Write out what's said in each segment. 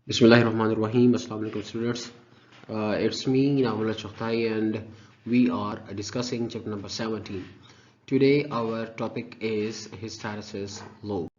Bismillahirrahmanirrahim. Assalamu alaikum students. It's me Nawala Chokhtai and we are discussing chapter number 17. Today our topic is hysteresis loop.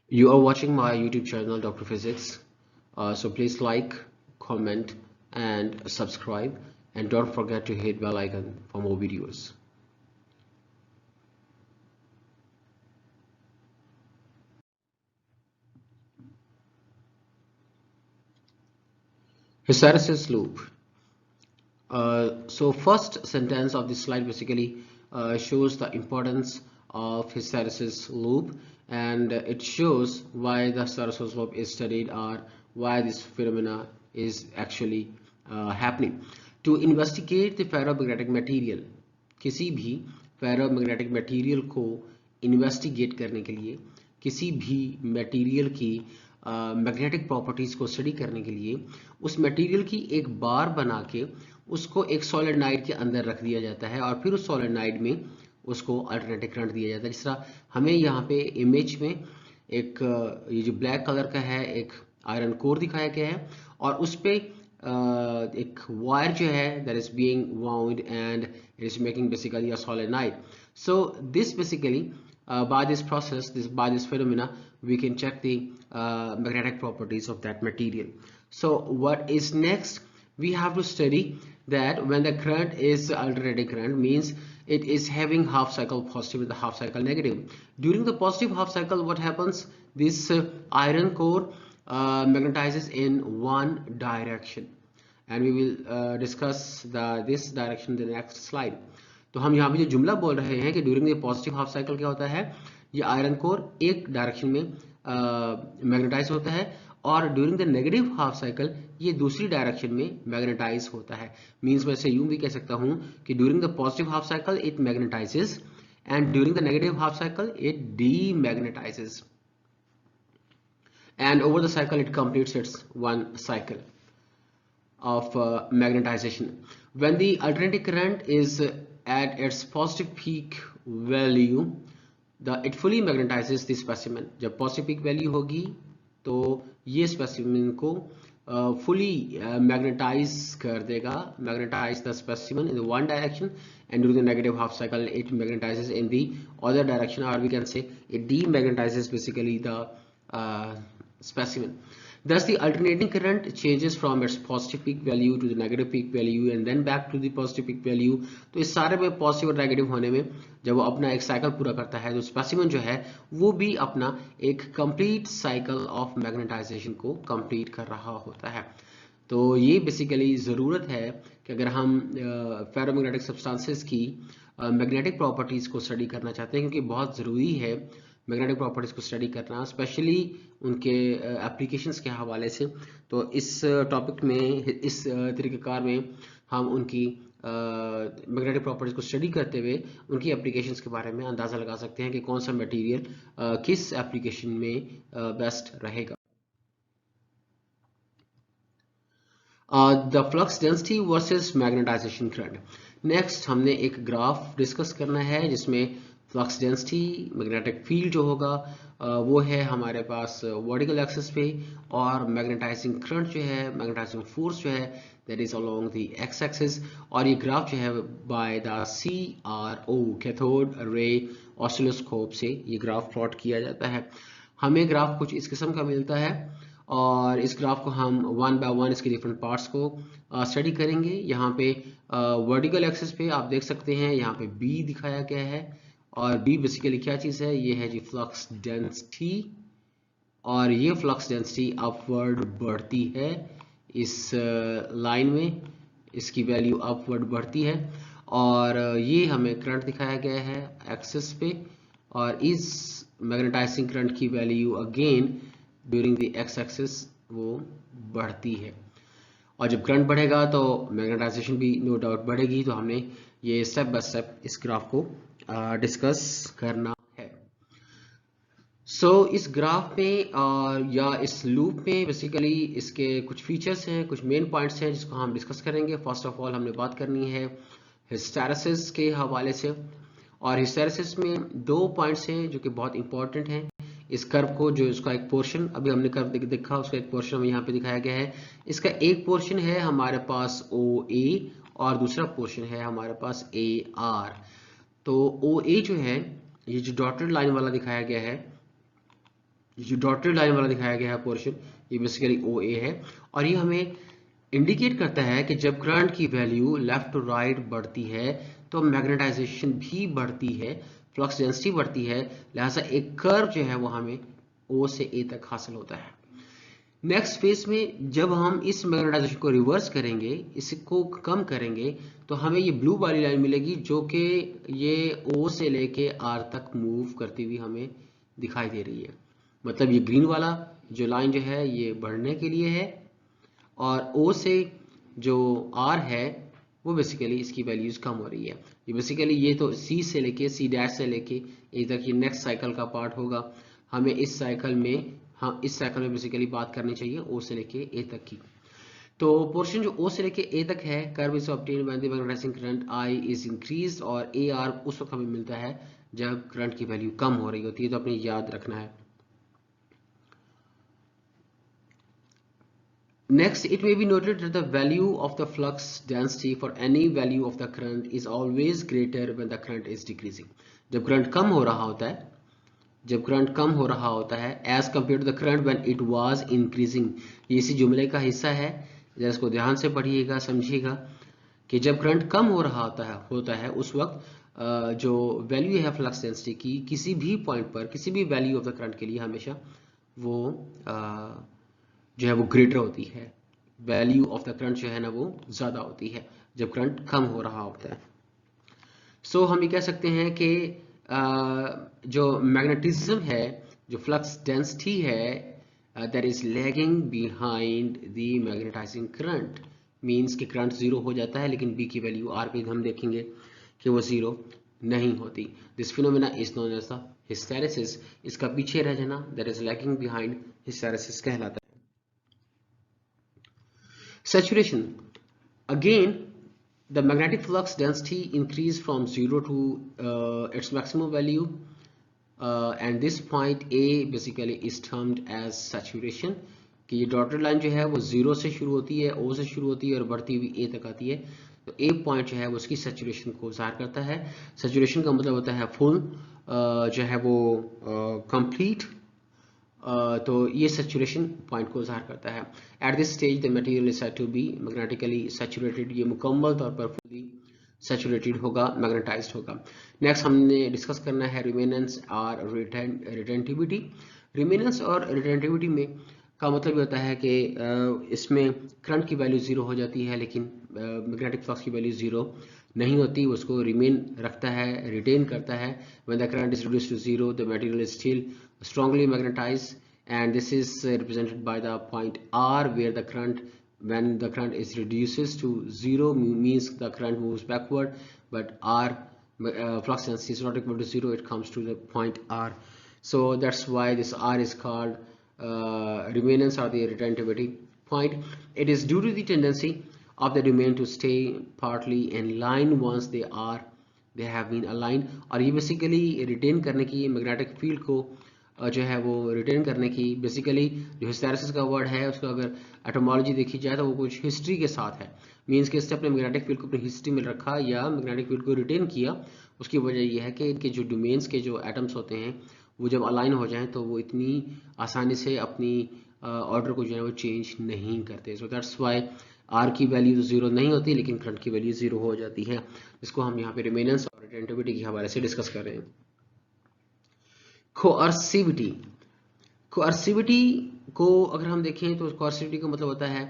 You are watching my YouTube channel Dr. Physics. So please like, comment and subscribe and don't forget to hit bell icon for more videos. Hysteresis loop. So first sentence of this slide basically shows the importance of hysteresis loop, and it shows why the hysteresis loop is studied or why this phenomena is actually happening. To investigate the ferromagnetic material, किसी भी ferromagnetic material को investigate करने के लिए, किसी भी material की magnetic properties को स्टडी करने के लिए उस मटेरियल की एक बार बना के उसको एक सॉलिडनाइड के अंदर रख दिया जाता है और फिर उस सॉलिडनाइड में उसको अल्टरनेटिव करंट दिया जाता है। जिस तरह हमें यहाँ पे इमेज में एक ये जो ब्लैक कलर का है एक आयरन कोर दिखाया गया है और उस पे एक वायर जो है that is being wound and it is making basically a solenoid. So this basically by this process, by this phenomena, we can check the magnetic properties of that material. So what is next? We have to study that when the current is alternating current, means it is having half cycle positive and the half cycle negative. During the positive half cycle, what happens? This iron core magnetizes in one direction, and we will discuss this direction in the next slide. तो हम यहाँ पे जो जुमला बोल रहे हैं कि during the positive half cycle क्या होता है, ये आयरन कोर एक डायरेक्शन में मैग्नेटाइज होता है और during the negative half cycle ये दूसरी डायरेक्शन में मैग्नेटाइज होता है। मींस मैं इसे यूं भी कह सकता हूं कि during the positive half cycle it magnetises and during the negative half cycle it demagnetises and over the cycle it completes its one cycle of magnetization. When the alternating current is at its positive peak value, it fully magnetizes the specimen. जब positive peak value होगी तो ये specimen को fully magnetize कर देगा, magnetize the specimen in the one direction, and during the negative half cycle it magnetizes in the other direction, or we can say it demagnetizes basically the specimen. Thus the alternating current changes from its positive peak value to the negative peak value and then back to the positive peak value. तो इस सारे में positive और negative होने में जब वो अपना एक साइकिल पूरा करता है तो स्पेसिमेन जो है वो भी अपना एक कंप्लीट साइकिल ऑफ मैग्नेटाइजेशन को कंप्लीट कर रहा होता है। तो ये बेसिकली ज़रूरत है कि अगर हम फेरोमैग्नेटिक सब्सटेंसेस की मैग्नेटिक प्रॉपर्टीज़ को स्टडी करना चाहते हैं, क्योंकि बहुत ज़रूरी है मैग्नेटिक प्रॉपर्टीज़ को स्टडी करना, स्पेशली उनके एप्लीकेशंस के हवाले से। तो इस टॉपिक में, इस तरीक़ेकार में हम उनकी मैग्नेटिक प्रॉपर्टीज़ को स्टडी करते हुए उनकी एप्लीकेशंस के बारे में अंदाज़ा लगा सकते हैं कि कौन सा मटेरियल किस एप्लीकेशन में बेस्ट रहेगा। The flux density versus magnetization current. Next हमने एक ग्राफ डिस्कस करना है जिसमें फ्लक्स डेंसिटी, मैग्नेटिक फील्ड जो होगा वो है हमारे पास वर्टिकल एक्सिस पे, और मैग्नेटाइजिंग करंट जो है, मैग्नेटाइजिंग फोर्स जो है that is along the x axis. और ये ग्राफ जो है by the CRO cathode ray oscilloscope से ये ग्राफ प्लॉट किया जाता है। हमें ग्राफ कुछ इस किस्म का मिलता है और इस ग्राफ को हम वन बाय वन इसके डिफरेंट पार्ट्स को स्टडी करेंगे। यहाँ पे वर्टिकल एक्सिस पे आप देख सकते हैं यहाँ पे B दिखाया गया है, और B बेसिकली क्या चीज़ है, ये है जी फ्लक्स डेंसिटी, और ये फ्लक्स डेंसिटी अपवर्ड बढ़ती है इस लाइन में, इसकी वैल्यू अपवर्ड बढ़ती है, और ये हमें करंट दिखाया गया है एक्सिस पे, और इस मैग्नेटाइजिंग करंट की value again during the x axis वो बढ़ती है। और जब करंट बढ़ेगा तो मैग्नेटाइजेशन भी नो डाउट बढ़ेगी। तो हमने ये स्टेप बाय स्टेप इस ग्राफ को डिस्कस करना है। सो इस ग्राफ में या इस लूप में बेसिकली इसके कुछ फीचर्स हैं, कुछ मेन पॉइंट्स हैं जिसको हम डिस्कस करेंगे। फर्स्ट ऑफ ऑल हमने बात करनी है हिस्टेरेसिस के हवाले से, और हिस्टेरेसिस में दो पॉइंट्स हैं जो कि बहुत इंपॉर्टेंट हैं। इस कर्व को, जो इसका एक पोर्शन अभी हमने कर्व देखा, उसका एक पोर्शन हमें यहाँ पे दिखाया गया है। इसका एक पोर्शन है हमारे पास OA और दूसरा पोर्शन है हमारे पास AR। तो OA जो है, ये जो डॉटेड लाइन वाला दिखाया गया है, पोर्शन, ये बेसिकली OA है। और ये हमें इंडिकेट करता है कि जब करंट की वैल्यू लेफ्ट टू राइट बढ़ती है तो मैग्नेटाइजेशन भी बढ़ती है, फ्लक्स डेंसिटी बढ़ती है, लिहाजा एक कर्व जो है वो हमें O से A तक हासिल होता है। नेक्स्ट फेज में जब हम इस मैग्नेटाइजेशन को रिवर्स करेंगे, इसको कम करेंगे, तो हमें ये ब्लू वाली लाइन मिलेगी जो कि ये O से लेके R तक मूव करती हुई हमें दिखाई दे रही है। मतलब ये ग्रीन वाला जो लाइन जो है ये बढ़ने के लिए है, और O से जो R है वो बेसिकली इसकी वैल्यूज कम हो रही है। ये बेसिकली ये तो C से लेके C' से लेके A तक ये नेक्स्ट साइकिल का पार्ट होगा। हमें इस साइकिल में बेसिकली बात करनी चाहिए O से लेके A तक की। तो पोर्शन जो O से लेके A तक है, curve is obtained when the magnetizing current I is increased, और AR उस वक्त हमें मिलता है जब करंट की वैल्यू कम हो रही होती है। तो अपने याद रखना है। Next, it may be noted that the value of the flux density for any value of the current is always greater when the current is decreasing. जब करंट कम हो रहा होता है as compared to the current when it was increasing। ये इसी जुमले का हिस्सा है, जरा इसको ध्यान से पढ़िएगा, समझिएगा कि जब करंट कम हो रहा होता है उस वक्त जो वैल्यू है फ्लक्स डेंसिटी की किसी भी पॉइंट पर, किसी भी वैल्यू ऑफ द करंट के लिए हमेशा वो जो है वो ग्रेटर होती है। वैल्यू ऑफ द करंट जो है ना वो ज्यादा होती है जब करंट कम हो रहा होता है। सो हम ये कह सकते हैं कि जो मैग्नेटिज्म है, जो फ्लक्स डेंसिटी है, that is lagging behind the magnetizing current, means कि करंट जीरो हो जाता है, लेकिन B की वैल्यू R पे हम देखेंगे कि वो जीरो नहीं होती। This phenomena is known as the hysteresis. इसका पीछे रह जाना, that is lagging behind hysteresis कहलाता है। Saturation. Again, the magnetic flux density increase from 0 to its maximum value, and this point A basically is termed as saturation। कि ये dotted line जो है वो 0 से शुरू होती है, O से शुरू होती है और बढ़ती हुई A तक आती है। तो A पॉइंट जो है वो उसकी सैचुरेशन को ज़ाहिर करता है। सैचुरेशन का मतलब होता है फुल, जो है वो कंप्लीट। तो ये सैचुरेशन पॉइंट को ज़ाहिर करता है। At this stage the material is said to be magnetically saturated. ये मुकम्मल तौर पर फुली सैचुरेटेड होगा, मैग्नेटाइज्ड होगा। नेक्स्ट हमने डिस्कस करना है रिमेनेंस और रिटेंटिविटी। रिमेनेंस और रिटेंटिविटी में का मतलब ये होता है कि इसमें करंट की वैल्यू जीरो हो जाती है, लेकिन मैग्नेटिक फ्लक्स की वैल्यू जीरो नहीं होती, उसको रिमेन रखता है, रिटेन करता है। When the current is reduced to zero the material is still strongly magnetized, and this is represented by the point R, where the current, when the current is reduces to zero, means the current moves backward, but R flux density is not equal to zero, it comes to the point R. So that's why this R is called remanence or the retentivity point. It is due to the tendency of the domain to stay partly in line once they have been aligned। और ये basically retain करने की, magnetic field को जो है वो retain करने की, बेसिकली जो हिस्टैरिसीस का वर्ड है उसका अगर एटोमोलॉजी देखी जाए तो वो कुछ हिस्ट्री के साथ है। मींस कि इसने अपने मैग्नेटिक फील्ड को अपनी हिस्ट्री में रखा या मैग्नेटिक फील्ड को रिटेन किया। उसकी वजह यह है कि इनके जो डोमेन्स के जो एटम्स होते हैं वो जब अलाइन हो जाएं तो वो इतनी आसानी से अपनी ऑर्डर को जो है वो चेंज नहीं करते। सो दैट्स वाई आर की वैल्यू तो जीरो नहीं होती, लेकिन करंट की वैल्यू जीरो हो जाती है। इसको हम यहाँ पे रिमेनेंस और रिटेंटिविटी के हवाले से डिस्कस कर रहे हैं। कोअर्सिविटी। कोअर्सिविटी को अगर हम देखें तो कोअर्सिविटी का मतलब होता है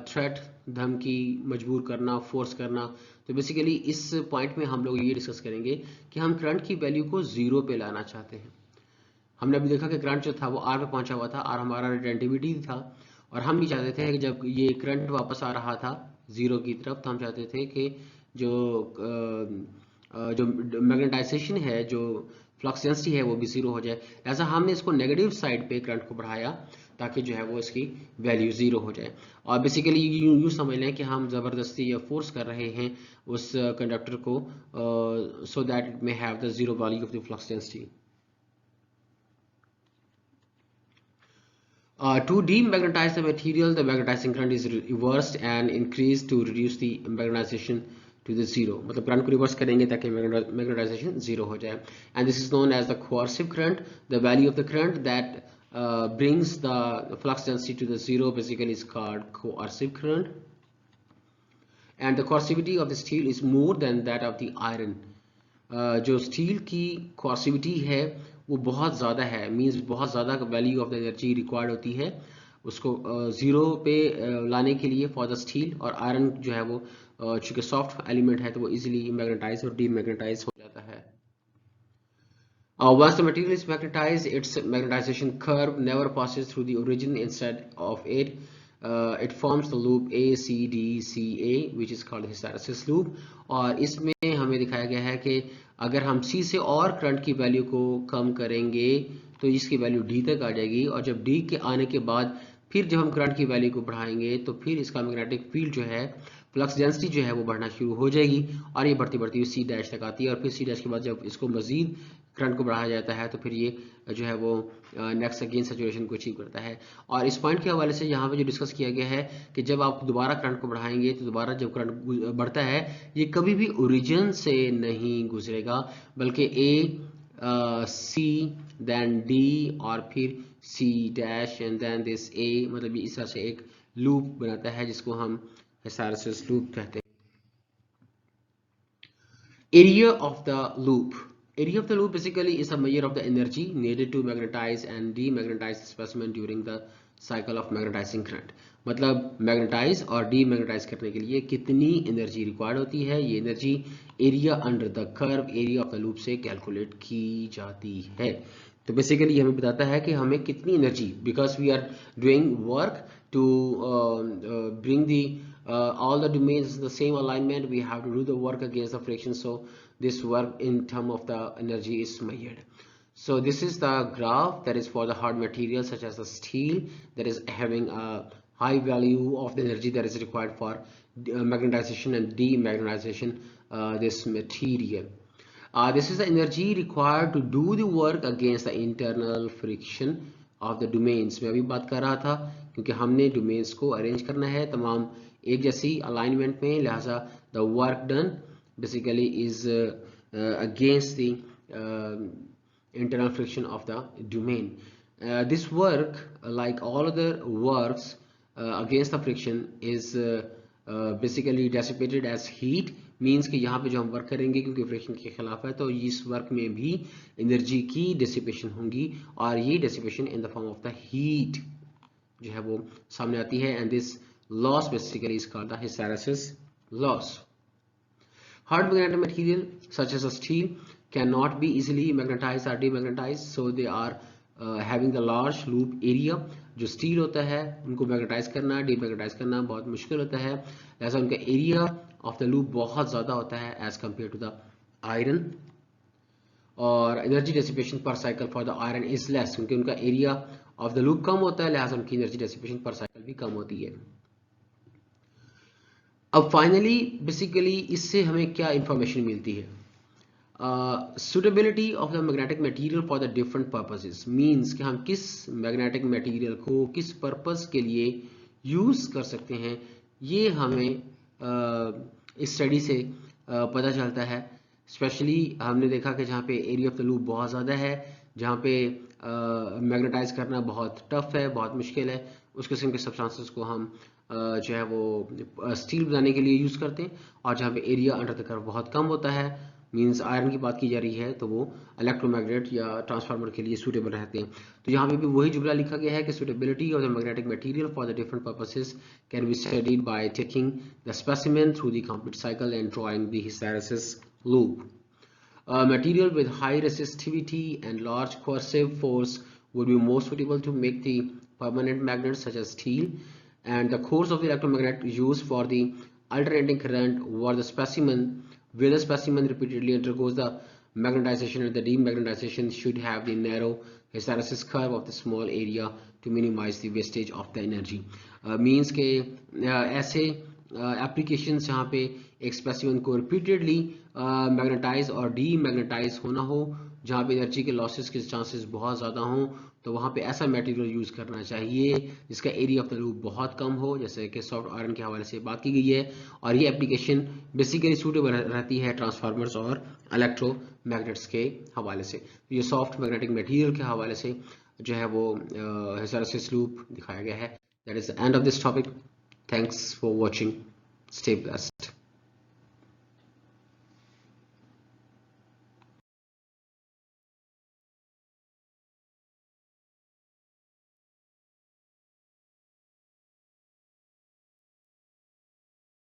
थ्रेट, धमकी, मजबूर करना, फोर्स करना। तो बेसिकली इस पॉइंट में हम लोग ये डिस्कस करेंगे कि हम करंट की वैल्यू को जीरो पे लाना चाहते हैं। हमने अभी देखा कि करंट जो था वो आर पे पहुंचा हुआ था, आर हमारा रिटेंटिविटी था, और हम ये चाहते थे कि जब ये करंट वापस आ रहा था जीरो की तरफ तो हम चाहते थे कि जो मैग्नेटाइजेशन है, जो फ्लक्स डेंसिटी है वो भी जीरो हो जाए। ऐसा हमने इसको नेगेटिव साइड पे करंट को बढ़ाया ताकि जो है वो इसकी वैल्यू जीरो हो जाए। और बेसिकली यूँ समझ लें कि हम ज़बरदस्ती या फोर्स कर रहे हैं उस कंडक्टर को so that it may have the zero value of the flux density. To demagnetize the material, the magnetizing current is reversed and increased to reduce the magnetization to the zero. मतलब current को reverse करेंगे ताकि magnetization zero हो जाए. And this is known as the coercive current. The value of the current that brings the flux density to the zero basically is called coercive current. And the coercivity of the steel is more than that of the iron. जो steel की कॉर्सिविटी है वो बहुत ज़्यादा है, means बहुत ज़्यादा value of the energy required होती है उसको ज़ीरो पे लाने के लिए फॉर द स्टील. और आयरन जो है वो चूंकि सॉफ्ट एलिमेंट है तो वो इजीली मैग्नेटाइज और डीमैग्नेटाइज हो जाता है. Once the material is magnetized, its magnetization curve never passes through the origin. Instead of it, it forms the loop ACDCA, which is called hysteresis loop. और इसमें हमें दिखाया गया है कि अगर हम C से और करंट की वैल्यू को कम करेंगे तो इसकी वैल्यू D तक आ जाएगी, और जब D के आने के बाद फिर जब हम करंट की वैल्यू को बढ़ाएंगे तो फिर इसका मैग्नेटिक फील्ड जो है, फ्लक्स डेंसिटी जो है वो बढ़ना शुरू हो जाएगी और ये बढ़ती बढ़ती हुई C' तक आती है. और फिर C' के बाद जब इसको मजीद करंट को बढ़ाया जाता है तो फिर ये जो है वो नेक्स्ट अगेन सैचुरेशन को अचीव करता है. और इस पॉइंट के हवाले से यहाँ पे जो डिस्कस किया गया है कि जब आप दोबारा करंट को बढ़ाएंगे तो दोबारा जब करंट बढ़ता है ये कभी भी ओरिजिन से नहीं गुजरेगा, बल्कि C देन D और फिर C' and then this A, मतलब इस तरह से एक लूप बनाता है जिसको हम हिस्टैरिसीस लूप कहते हैं. Area of the loop. Area of the loop basically is a measure of the energy needed to magnetize and demagnetize the specimen during the cycle of magnetizing current. मतलब magnetise और demagnetise करने के लिए कितनी energy required होती है, ये energy area under the curve, area of the loop से कैलकुलेट की जाती है. तो बेसिकली ये हमें बताता है कि हमें कितनी energy, because we are doing work to bring the all the domains in the same alignment, we have to do the work against the friction, so this work in term of the energy is measured. So this is the graph that is for the hard material such as the steel that is having a high value of the energy that is required for magnetization and demagnetization this material. This is the energy required to do the work against the internal friction of the domains. मैं अभी बात कर रहा था क्योंकि हमने domains को arrange करना है तमाम एक जैसी अलाइनमेंट में, लिहाजा the work done basically is against the internal friction of the domain. This work, like all other works against the friction, is basically dissipated as heat. Means कि यहाँ पे जो हम वर्क करेंगे क्योंकि फ्रिक्शन के खिलाफ है तो इस वर्क में भी एनर्जी की डिसिपेशन होगी और ये dissipation in the form of the heat जो है वो सामने आती है. And this loss basically is called the hysteresis loss. Hard magnetic material such as a steel cannot be easily magnetized or demagnetized, so they are having the large loop area. जो steel होता है उनको magnetise करना, demagnetise करना बहुत मुश्किल होता है, ऐसा उनका एरिया ऑफ द लूप बहुत ज़्यादा होता है as compare to the iron. और energy dissipation per cycle for the iron is less, क्योंकि उनका एरिया ऑफ द लूप कम होता है, लिहाजा उनकी एनर्जी डेसिपेशन पर साइकिल भी कम होती है. अब फाइनली बेसिकली इससे हमें क्या इंफॉर्मेशन मिलती है? Suitability of the magnetic material for the different purposes, means कि हम किस मैग्नेटिक मटेरियल को किस पर्पस के लिए यूज कर सकते हैं, ये हमें इस स्टडी से पता चलता है. स्पेशली हमने देखा कि जहाँ पे एरिया ऑफ द लूप बहुत ज़्यादा है, जहाँ पे मैग्नेटाइज करना बहुत टफ है, बहुत मुश्किल है, उस किस्म के सब्सटेंसेस को हम जो है वो स्टील बनाने के लिए यूज़ करते हैं. और जहाँ पे एरिया अंडर द कर्व बहुत कम होता है, मींस आयरन की बात की जा रही है, तो वो इलेक्ट्रोमैग्नेट या ट्रांसफार्मर के लिए सूटेबल रहते हैं. तो यहाँ पे भी वही जुमला लिखा गया है कि suitability of the magnetic material for the different purposes can be studied by taking the specimen through the complete cycle and drawing the hysteresis loop. Material with high resistivity and large coercive force would be more suitable to make the permanent magnets such as steel, and the cores of the electromagnet used for the alternating current were the specimen, where the specimen repeatedly undergoes the magnetization and the demagnetization should have the narrow hysteresis curve of the small area to minimize the wastage of the energy. Means के ऐसे application जहाँ पे एक specimen को repeatedly magnetise और demagnetise होना हो, जहाँ पे एनर्जी के लॉसेस के चांसेस बहुत ज़्यादा हों, तो वहाँ पे ऐसा मटेरियल यूज़ करना चाहिए जिसका एरिया ऑफ द लूप बहुत कम हो, जैसे कि सॉफ्ट आयरन के हवाले से बात की गई है। और ये एप्लीकेशन बेसिकली सूटेबल रहती है ट्रांसफार्मर्स और इलेक्ट्रोमैग्नेट्स के हवाले से। ये सॉफ्ट मैग्नेटिक मटेरियल के हवाले से जो है वो हिस्टैरिसीस लूप दिखाया गया है। That is the end of this topic. Thanks for watching. Stay blessed.